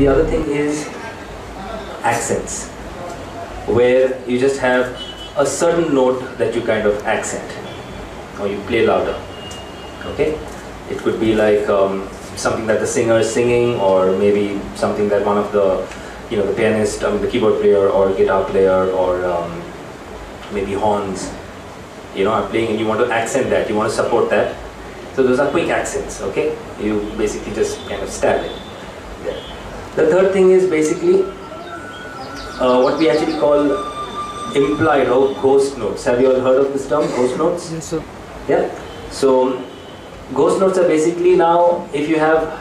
the other thing is accents, where you just have a certain note that you kind of accent, or you play louder. Okay? It could be like something that the singer is singing, or maybe something that one of the, the pianist, the keyboard player or guitar player, or maybe horns, are playing, and you want to accent that, you want to support that. So those are quick accents, okay? You basically just kind of stab it. Yeah. The third thing is basically what we actually call implied or ghost notes. Have you all heard of this term, ghost notes? Yes, sir. Yeah. So ghost notes are basically, now if you have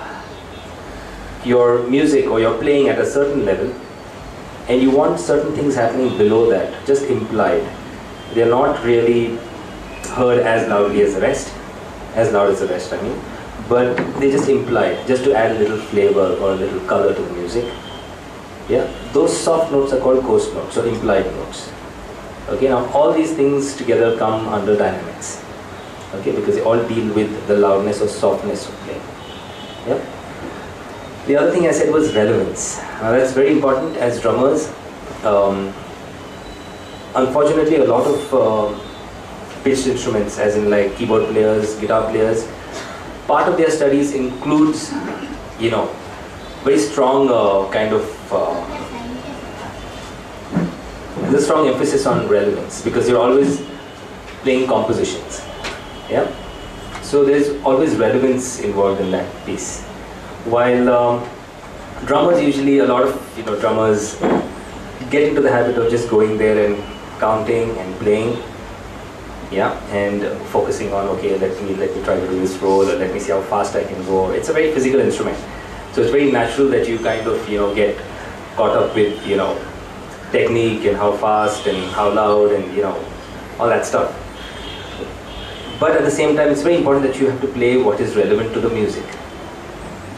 your music or you're playing at a certain level and you want certain things happening below that, just implied. They're not really heard as loudly as the rest, I mean, but they just implied, just to add a little flavor or a little color to the music. Yeah, those soft notes are called ghost notes, or implied notes. Okay, now all these things together come under dynamics. Okay, because they all deal with the loudness or softness of playing. Yeah. The other thing I said was relevance. Now that's very important as drummers. Unfortunately, a lot of pitched instruments, as in like keyboard players, guitar players, part of their studies includes, very strong there's a strong emphasis on relevance, because you're always playing compositions. Yeah, so there's always relevance involved in that piece. While drummers, usually a lot of drummers get into the habit of just going there and counting and playing. Yeah, and focusing on, okay, let me try to do this roll, or let me see how fast I can go. It's a very physical instrument, so it's very natural that you kind of get caught up with technique and how fast and how loud and all that stuff. But at the same time, it's very important that you have to play what is relevant to the music.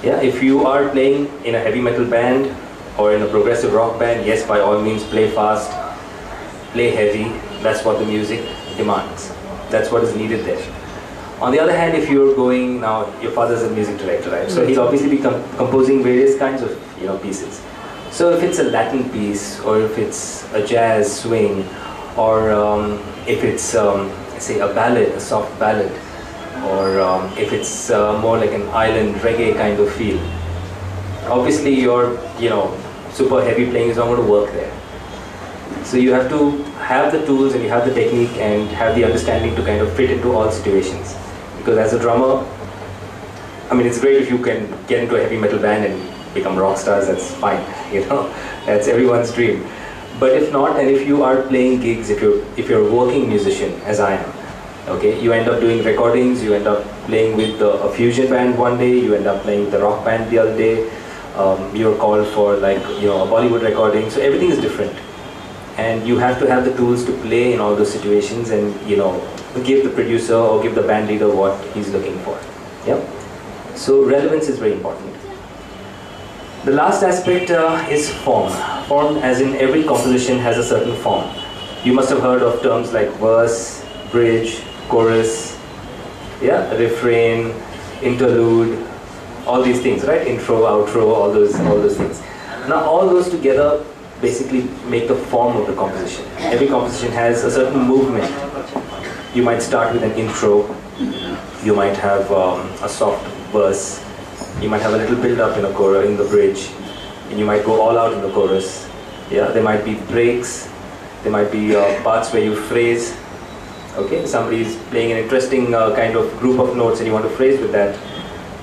Yeah, if you are playing in a heavy metal band or in a progressive rock band, yes, by all means play fast, play heavy. That's what the music demands. That's what is needed there. On the other hand, if you're going, now your father's a music director, right? So he'll obviously be composing various kinds of pieces. So if it's a Latin piece, or if it's a jazz swing, or if it's say a ballad, a soft ballad, or if it's more like an island reggae kind of feel, obviously your super heavy playing is not going to work there. So you have to have the tools and you have the technique and have the understanding to kind of fit into all situations. Because as a drummer, it's great if you can get into a heavy metal band and become rock stars, that's fine, that's everyone's dream. But if not, and if you are playing gigs, if you're a working musician, as I am, okay, you end up doing recordings, you end up playing with a fusion band one day, you end up playing with the rock band the other day, you're called for a Bollywood recording, so everything is different. And you have to have the tools to play in all those situations and, give the producer or give the band leader what he's looking for. Yeah? So relevance is very important. The last aspect is form. Form, as in every composition has a certain form. You must have heard of terms like verse, bridge, chorus, yeah, refrain, interlude, all these things, right? Intro, outro, all those things. Now all those together basically make the form of the composition. Every composition has a certain movement. You might start with an intro, you might have a soft verse, you might have a little build-up in a chorus, in the bridge, and you might go all out in the chorus. Yeah, there might be breaks, there might be parts where you phrase. Okay, somebody is playing an interesting kind of group of notes and you want to phrase with that.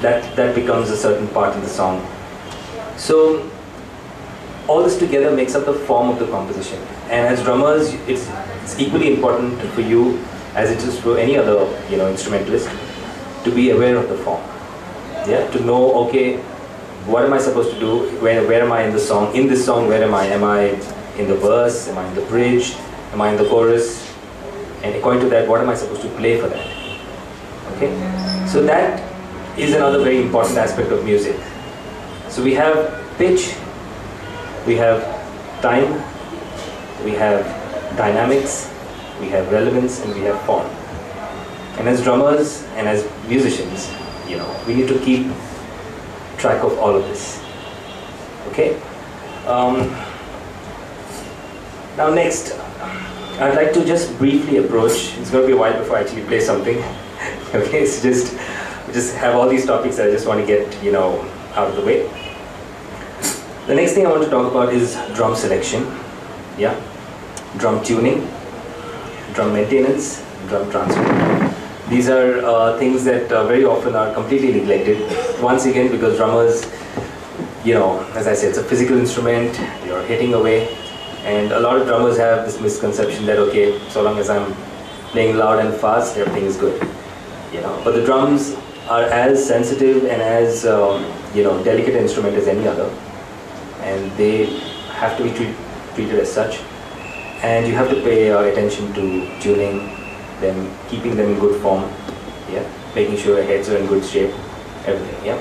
That becomes a certain part in the song. So all this together makes up the form of the composition. And as drummers, it's equally important for you as it is for any other instrumentalist to be aware of the form. Yeah, to know, okay, what am I supposed to do? Where am I in the song? In this song, where am I? Am I in the verse? Am I in the bridge? Am I in the chorus? And according to that, what am I supposed to play for that? Okay, so that is another very important aspect of music. So we have pitch, we have time, we have dynamics, we have relevance, and we have form. And as drummers and as musicians, we need to keep track of all of this. Okay. Now next, I'd like to just briefly approach. It's going to be a while before I actually play something. Okay, it's just have all these topics that I just want to get out of the way. The next thing I want to talk about is drum selection, yeah, drum tuning, drum maintenance, drum transfer. These are things that very often are completely neglected. Once again, because drummers, as I said, it's a physical instrument. You're hitting away, and a lot of drummers have this misconception that okay, so long as I'm playing loud and fast, everything is good. But the drums are as sensitive and as delicate an instrument as any other, and they have to be treated as such. And you have to pay attention to tuning them, keeping them in good form, yeah, making sure your heads are in good shape, everything, yeah.